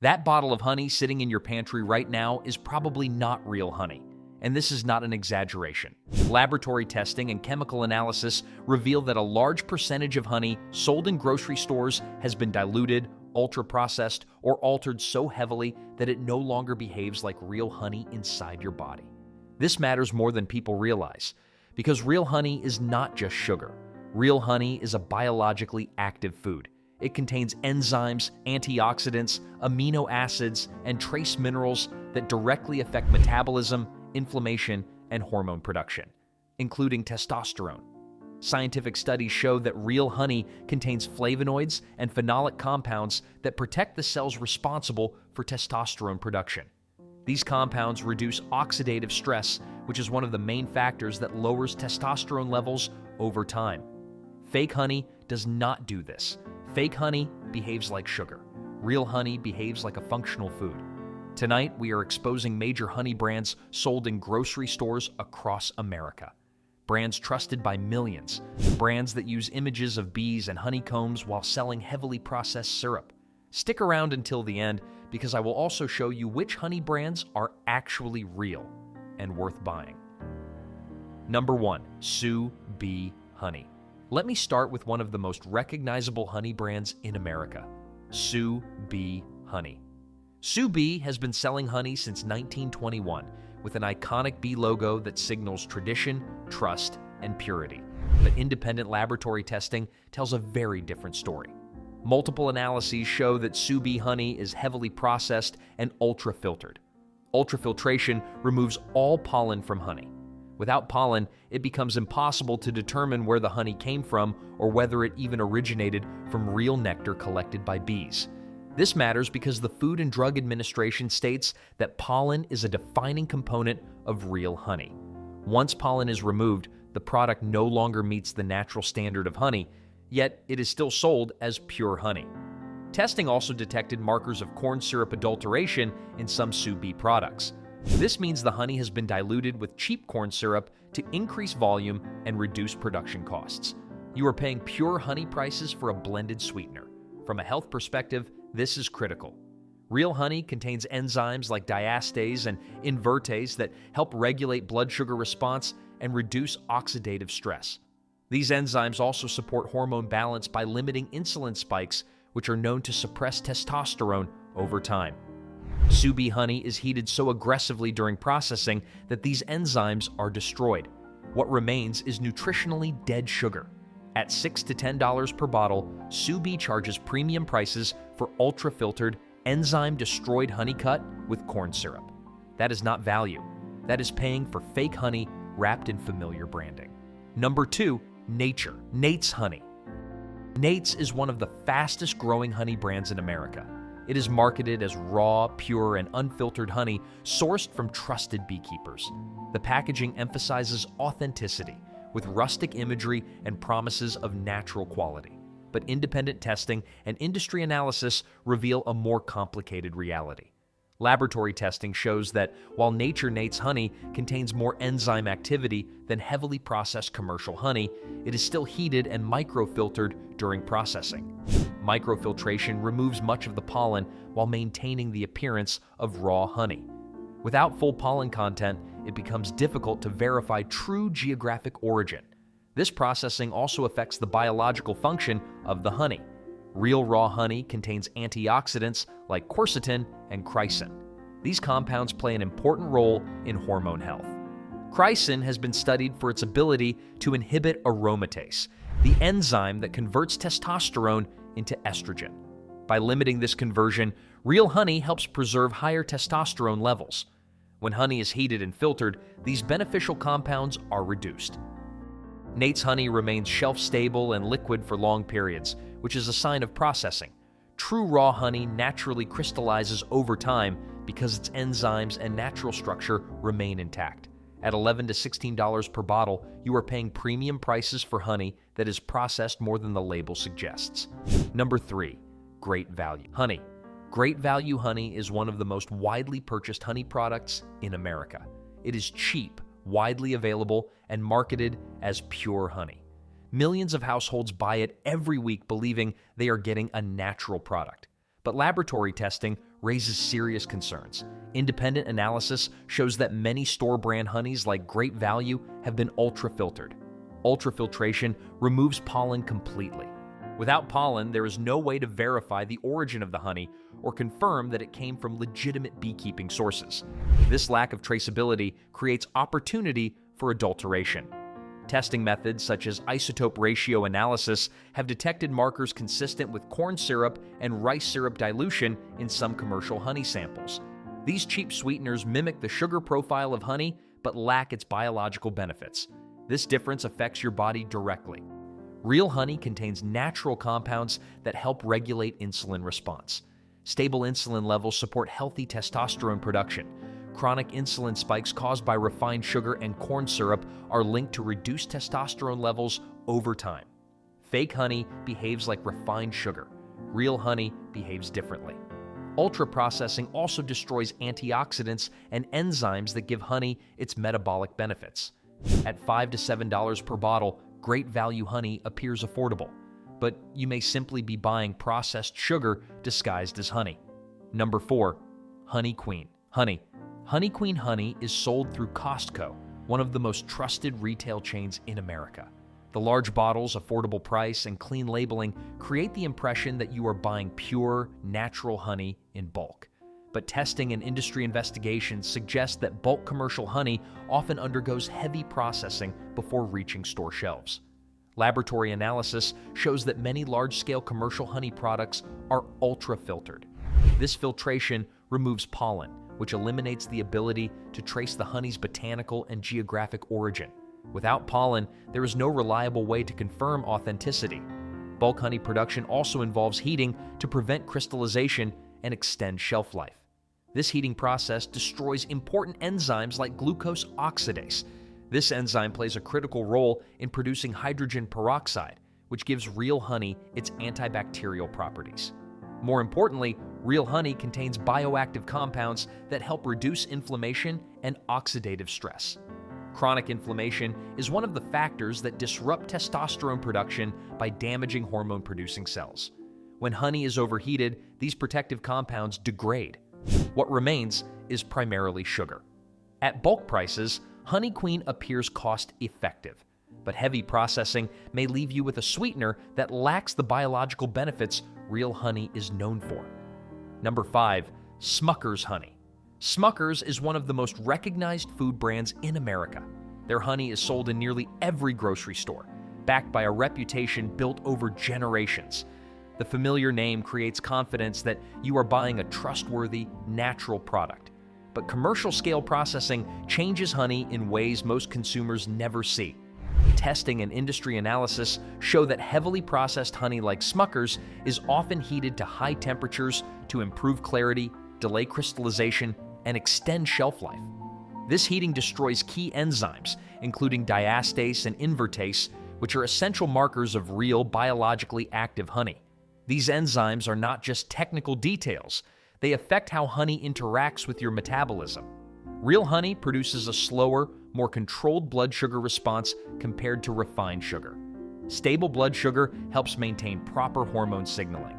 That bottle of honey sitting in your pantry right now is probably not real honey. And this is not an exaggeration. Laboratory testing and chemical analysis reveal that a large percentage of honey sold in grocery stores has been diluted, ultra-processed, or altered so heavily that it no longer behaves like real honey inside your body. This matters more than people realize, because real honey is not just sugar. Real honey is a biologically active food. It contains enzymes, antioxidants, amino acids, and trace minerals that directly affect metabolism, inflammation, and hormone production, including testosterone. Scientific studies show that real honey contains flavonoids and phenolic compounds that protect the cells responsible for testosterone production. These compounds reduce oxidative stress, which is one of the main factors that lowers testosterone levels over time. Fake honey does not do this. Fake honey behaves like sugar. Real honey behaves like a functional food. Tonight, we are exposing major honey brands sold in grocery stores across America. Brands trusted by millions. Brands that use images of bees and honeycombs while selling heavily processed syrup. Stick around until the end, because I will also show you which honey brands are actually real and worth buying. Number 1. Sue Bee Honey. Let me start with one of the most recognizable honey brands in America, Sue Bee Honey. Sue Bee has been selling honey since 1921 with an iconic bee logo that signals tradition, trust, and purity. But independent laboratory testing tells a very different story. Multiple analyses show that Sue Bee honey is heavily processed and ultra-filtered. Ultrafiltration removes all pollen from honey. Without pollen, it becomes impossible to determine where the honey came from or whether it even originated from real nectar collected by bees. This matters because the Food and Drug Administration states that pollen is a defining component of real honey. Once pollen is removed, the product no longer meets the natural standard of honey, yet it is still sold as pure honey. Testing also detected markers of corn syrup adulteration in some Sue Bee products. This means the honey has been diluted with cheap corn syrup to increase volume and reduce production costs. You are paying pure honey prices for a blended sweetener. From a health perspective, this is critical. Real honey contains enzymes like diastase and invertase that help regulate blood sugar response and reduce oxidative stress. These enzymes also support hormone balance by limiting insulin spikes, which are known to suppress testosterone over time. Sue Bee honey is heated so aggressively during processing that these enzymes are destroyed. What remains is nutritionally dead sugar. At $6 to $10 per bottle, Sue Bee charges premium prices for ultra-filtered, enzyme-destroyed honey cut with corn syrup. That is not value. That is paying for fake honey wrapped in familiar branding. Number 2, Nate's Honey. Nate's is one of the fastest growing honey brands in America. It is marketed as raw, pure, and unfiltered honey sourced from trusted beekeepers. The packaging emphasizes authenticity, with rustic imagery and promises of natural quality. But independent testing and industry analysis reveal a more complicated reality. Laboratory testing shows that while Nate's Honey contains more enzyme activity than heavily processed commercial honey, it is still heated and microfiltered during processing. Microfiltration removes much of the pollen while maintaining the appearance of raw honey. Without full pollen content, it becomes difficult to verify true geographic origin. This processing also affects the biological function of the honey. Real raw honey contains antioxidants like quercetin and chrysin. These compounds play an important role in hormone health. Chrysin has been studied for its ability to inhibit aromatase, the enzyme that converts testosterone into estrogen. By limiting this conversion, real honey helps preserve higher testosterone levels. When honey is heated and filtered, these beneficial compounds are reduced. Nate's honey remains shelf-stable and liquid for long periods, which is a sign of processing. True raw honey naturally crystallizes over time because its enzymes and natural structure remain intact. At $11 to $16 per bottle, you are paying premium prices for honey that is processed more than the label suggests. Number 3, Great Value Honey. Great Value honey is one of the most widely purchased honey products in America. It is cheap, widely available, and marketed as pure honey. Millions of households buy it every week believing they are getting a natural product. But laboratory testing raises serious concerns. Independent analysis shows that many store-brand honeys like Great Value have been ultra-filtered. Ultrafiltration removes pollen completely. Without pollen, there is no way to verify the origin of the honey or confirm that it came from legitimate beekeeping sources. This lack of traceability creates opportunity for adulteration. Testing methods such as isotope ratio analysis have detected markers consistent with corn syrup and rice syrup dilution in some commercial honey samples. These cheap sweeteners mimic the sugar profile of honey but lack its biological benefits. This difference affects your body directly. Real honey contains natural compounds that help regulate insulin response. Stable insulin levels support healthy testosterone production. Chronic insulin spikes caused by refined sugar and corn syrup are linked to reduced testosterone levels over time. Fake honey behaves like refined sugar. Real honey behaves differently. Ultra-processing also destroys antioxidants and enzymes that give honey its metabolic benefits. At $5 to $7 per bottle, Great Value honey appears affordable, but you may simply be buying processed sugar disguised as honey. Number 4. Honey Queen honey. Honey Queen honey is sold through Costco, one of the most trusted retail chains in America. The large bottles, affordable price, and clean labeling create the impression that you are buying pure, natural honey in bulk. But testing and industry investigations suggest that bulk commercial honey often undergoes heavy processing before reaching store shelves. Laboratory analysis shows that many large-scale commercial honey products are ultra-filtered. This filtration removes pollen, which eliminates the ability to trace the honey's botanical and geographic origin. Without pollen, there is no reliable way to confirm authenticity. Bulk honey production also involves heating to prevent crystallization and extend shelf life. This heating process destroys important enzymes like glucose oxidase. This enzyme plays a critical role in producing hydrogen peroxide, which gives real honey its antibacterial properties. More importantly, real honey contains bioactive compounds that help reduce inflammation and oxidative stress. Chronic inflammation is one of the factors that disrupt testosterone production by damaging hormone-producing cells. When honey is overheated, these protective compounds degrade. What remains is primarily sugar. At bulk prices, Honey Queen appears cost-effective, but heavy processing may leave you with a sweetener that lacks the biological benefits real honey is known for. Number 5. Smucker's honey. Smucker's is one of the most recognized food brands in America. Their honey is sold in nearly every grocery store, backed by a reputation built over generations. The familiar name creates confidence that you are buying a trustworthy, natural product. But commercial-scale processing changes honey in ways most consumers never see. Testing and industry analysis show that heavily processed honey like Smucker's is often heated to high temperatures to improve clarity, delay crystallization, and extend shelf life. This heating destroys key enzymes, including diastase and invertase, which are essential markers of real biologically active honey. These enzymes are not just technical details. They affect how honey interacts with your metabolism. Real honey produces a slower, more controlled blood sugar response compared to refined sugar. Stable blood sugar helps maintain proper hormone signaling.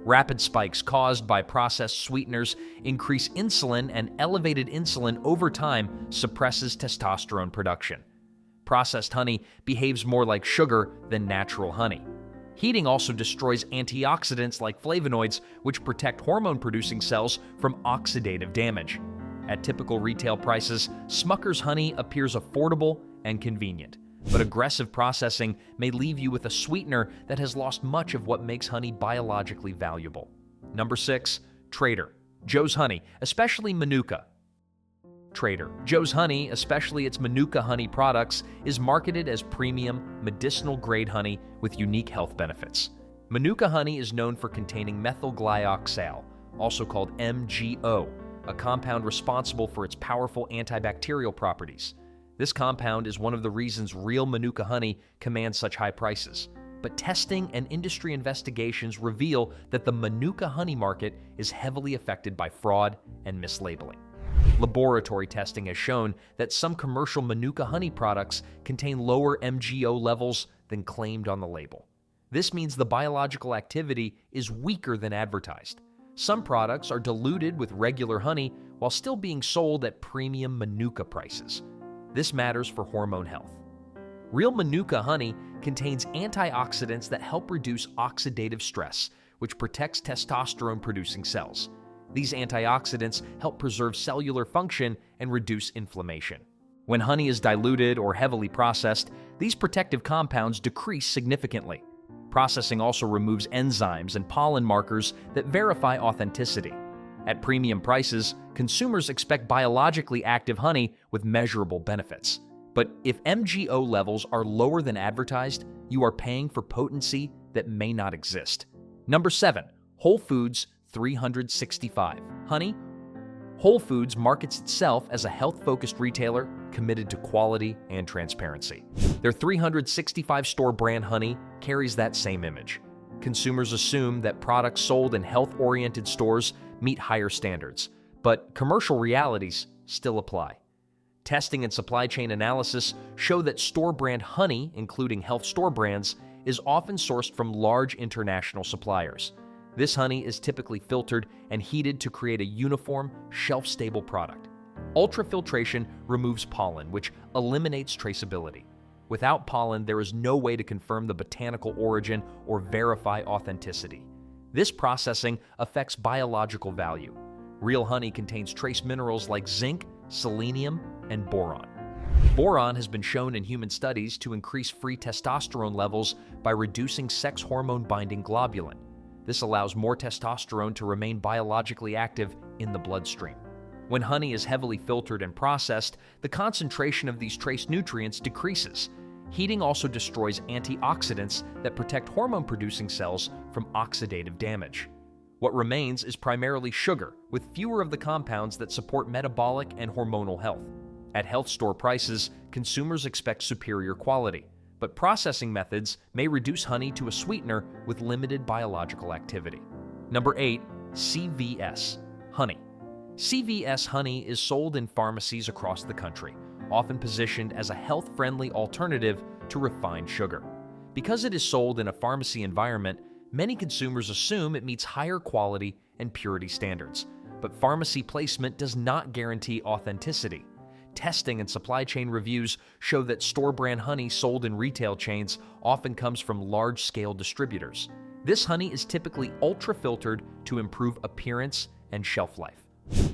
Rapid spikes caused by processed sweeteners increase insulin, and elevated insulin over time suppresses testosterone production. Processed honey behaves more like sugar than natural honey. Heating also destroys antioxidants like flavonoids, which protect hormone-producing cells from oxidative damage. At typical retail prices, Smucker's honey appears affordable and convenient, but aggressive processing may leave you with a sweetener that has lost much of what makes honey biologically valuable. Number 6. Trader Joe's honey, especially Manuka. Trader Joe's honey, especially its Manuka honey products, is marketed as premium, medicinal-grade honey with unique health benefits. Manuka honey is known for containing methylglyoxal, also called MGO, a compound responsible for its powerful antibacterial properties. This compound is one of the reasons real Manuka honey commands such high prices. But testing and industry investigations reveal that the Manuka honey market is heavily affected by fraud and mislabeling. Laboratory testing has shown that some commercial Manuka honey products contain lower MGO levels than claimed on the label. This means the biological activity is weaker than advertised. Some products are diluted with regular honey while still being sold at premium Manuka prices. This matters for hormone health. Real Manuka honey contains antioxidants that help reduce oxidative stress, which protects testosterone-producing cells. These antioxidants help preserve cellular function and reduce inflammation. When honey is diluted or heavily processed, these protective compounds decrease significantly. Processing also removes enzymes and pollen markers that verify authenticity. At premium prices, consumers expect biologically active honey with measurable benefits. But if MGO levels are lower than advertised, you are paying for potency that may not exist. Number 7. Whole Foods 365. Honey. Whole Foods markets itself as a health-focused retailer committed to quality and transparency. Their 365 store brand honey carries that same image. Consumers assume that products sold in health-oriented stores meet higher standards, but commercial realities still apply. Testing and supply chain analysis show that store brand honey, including health store brands, is often sourced from large international suppliers. This honey is typically filtered and heated to create a uniform, shelf-stable product. Ultrafiltration removes pollen, which eliminates traceability. Without pollen, there is no way to confirm the botanical origin or verify authenticity. This processing affects biological value. Real honey contains trace minerals like zinc, selenium, and boron. Boron has been shown in human studies to increase free testosterone levels by reducing sex hormone-binding globulin. This allows more testosterone to remain biologically active in the bloodstream. When honey is heavily filtered and processed, the concentration of these trace nutrients decreases. Heating also destroys antioxidants that protect hormone-producing cells from oxidative damage. What remains is primarily sugar, with fewer of the compounds that support metabolic and hormonal health. At health store prices, consumers expect superior quality, but processing methods may reduce honey to a sweetener with limited biological activity. Number 8. CVS. Honey. CVS honey is sold in pharmacies across the country, often positioned as a health-friendly alternative to refined sugar. Because it is sold in a pharmacy environment, many consumers assume it meets higher quality and purity standards. But pharmacy placement does not guarantee authenticity. Testing and supply chain reviews show that store-brand honey sold in retail chains often comes from large-scale distributors. This honey is typically ultra-filtered to improve appearance and shelf life.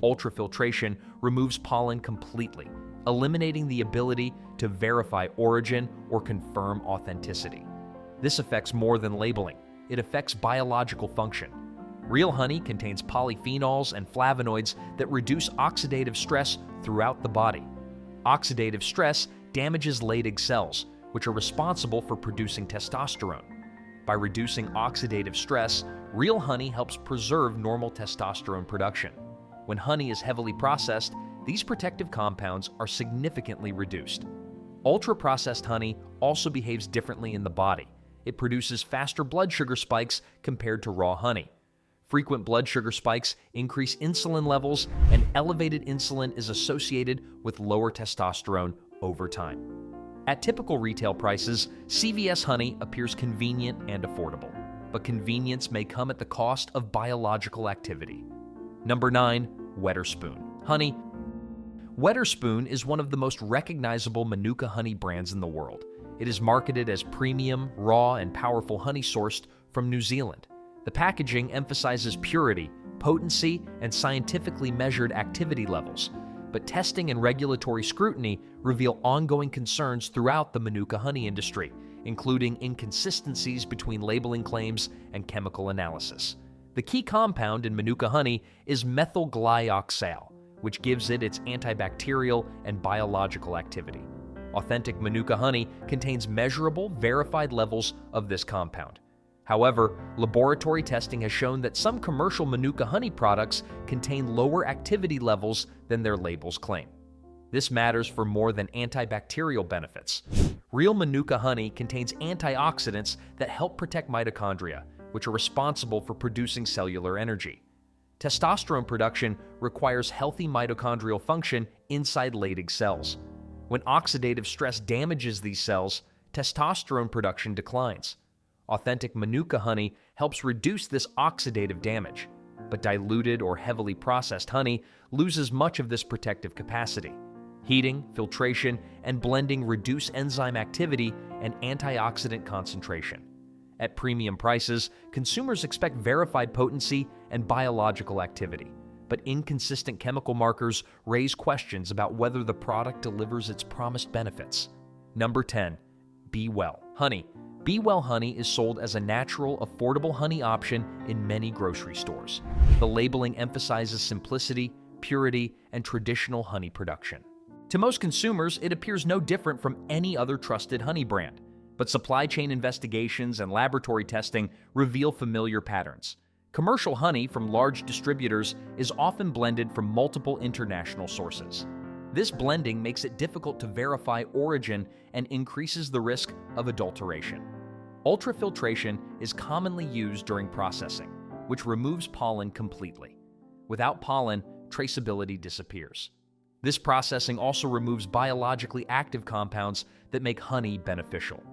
Ultrafiltration removes pollen completely, eliminating the ability to verify origin or confirm authenticity. This affects more than labeling. It affects biological function. Real honey contains polyphenols and flavonoids that reduce oxidative stress throughout the body. Oxidative stress damages Leydig cells, which are responsible for producing testosterone. By reducing oxidative stress, real honey helps preserve normal testosterone production. When honey is heavily processed, these protective compounds are significantly reduced. Ultra-processed honey also behaves differently in the body. It produces faster blood sugar spikes compared to raw honey. Frequent blood sugar spikes increase insulin levels, and elevated insulin is associated with lower testosterone over time. At typical retail prices, CVS honey appears convenient and affordable, but convenience may come at the cost of biological activity. Number 9. Wetherspoon. Honey. Wetherspoon is one of the most recognizable Manuka honey brands in the world. It is marketed as premium, raw, and powerful honey sourced from New Zealand. The packaging emphasizes purity, potency, and scientifically measured activity levels, but testing and regulatory scrutiny reveal ongoing concerns throughout the Manuka honey industry, including inconsistencies between labeling claims and chemical analysis. The key compound in Manuka honey is methylglyoxal, which gives it its antibacterial and biological activity. Authentic Manuka honey contains measurable, verified levels of this compound. However, laboratory testing has shown that some commercial Manuka honey products contain lower activity levels than their labels claim. This matters for more than antibacterial benefits. Real Manuka honey contains antioxidants that help protect mitochondria, which are responsible for producing cellular energy. Testosterone production requires healthy mitochondrial function inside Leydig cells. When oxidative stress damages these cells, testosterone production declines. Authentic Manuka honey helps reduce this oxidative damage. but diluted or heavily processed honey loses much of this protective capacity. Heating, filtration, and blending reduce enzyme activity and antioxidant concentration. At premium prices, consumers expect verified potency and biological activity, but inconsistent chemical markers raise questions about whether the product delivers its promised benefits. Number 10. Be Well Honey. Be Well Honey is sold as a natural, affordable honey option in many grocery stores. The labeling emphasizes simplicity, purity, and traditional honey production. To most consumers, it appears no different from any other trusted honey brand, but supply chain investigations and laboratory testing reveal familiar patterns. Commercial honey from large distributors is often blended from multiple international sources. This blending makes it difficult to verify origin and increases the risk of adulteration. Ultrafiltration is commonly used during processing, which removes pollen completely. Without pollen, traceability disappears. This processing also removes biologically active compounds that make honey beneficial.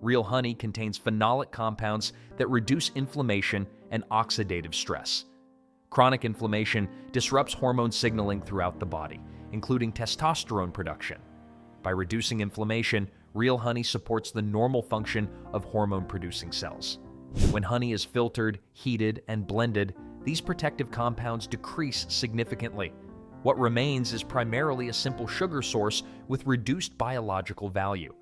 Real honey contains phenolic compounds that reduce inflammation and oxidative stress. Chronic inflammation disrupts hormone signaling throughout the body, including testosterone production. By reducing inflammation, real honey supports the normal function of hormone-producing cells. When honey is filtered, heated, and blended, these protective compounds decrease significantly. What remains is primarily a simple sugar source with reduced biological value.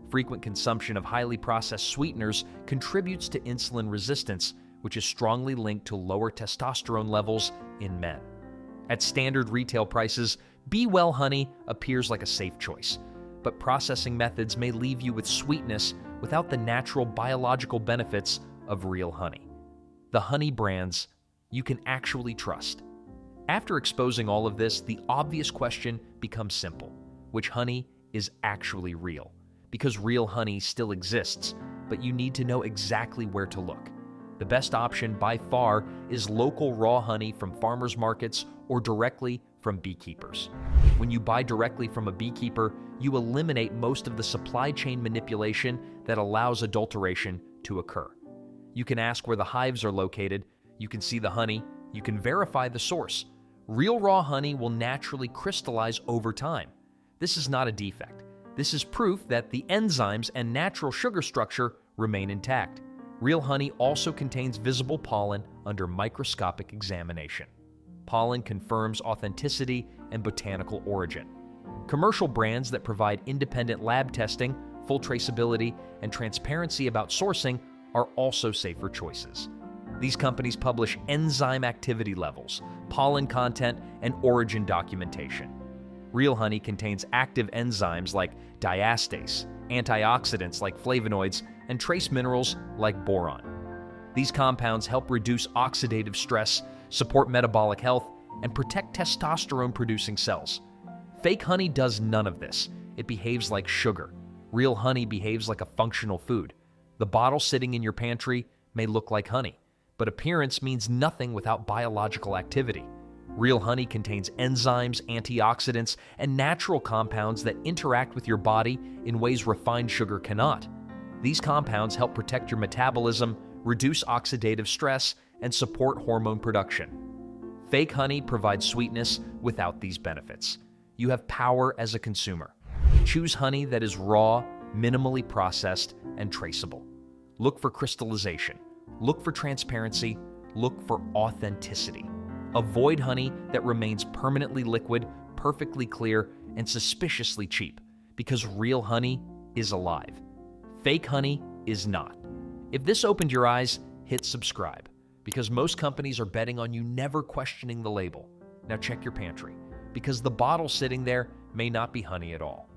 Frequent consumption of highly processed sweeteners contributes to insulin resistance, which is strongly linked to lower testosterone levels in men. At standard retail prices, Be Well Honey appears like a safe choice, but processing methods may leave you with sweetness without the natural biological benefits of real honey. The honey brands you can actually trust. After exposing all of this, the obvious question becomes simple: which honey is actually real? Because real honey still exists, but you need to know exactly where to look. The best option by far is local raw honey from farmers markets or directly from beekeepers. When you buy directly from a beekeeper, you eliminate most of the supply chain manipulation that allows adulteration to occur. You can ask where the hives are located, you can see the honey, you can verify the source. Real raw honey will naturally crystallize over time. This is not a defect. This is proof that the enzymes and natural sugar structure remain intact. Real honey also contains visible pollen under microscopic examination. Pollen confirms authenticity and botanical origin. Commercial brands that provide independent lab testing, full traceability, and transparency about sourcing are also safer choices. These companies publish enzyme activity levels, pollen content, and origin documentation. Real honey contains active enzymes like diastase, antioxidants like flavonoids, and trace minerals like boron. These compounds help reduce oxidative stress, support metabolic health, and protect testosterone-producing cells. Fake honey does none of this. It behaves like sugar. Real honey behaves like a functional food. The bottle sitting in your pantry may look like honey, but appearance means nothing without biological activity. Real honey contains enzymes, antioxidants, and natural compounds that interact with your body in ways refined sugar cannot. These compounds help protect your metabolism, reduce oxidative stress, and support hormone production. Fake honey provides sweetness without these benefits. You have power as a consumer. Choose honey that is raw, minimally processed, and traceable. Look for crystallization. Look for transparency. Look for authenticity. Avoid honey that remains permanently liquid, perfectly clear, and suspiciously cheap, because real honey is alive. Fake honey is not. If this opened your eyes, hit subscribe, because most companies are betting on you never questioning the label. Now check your pantry, because the bottle sitting there may not be honey at all.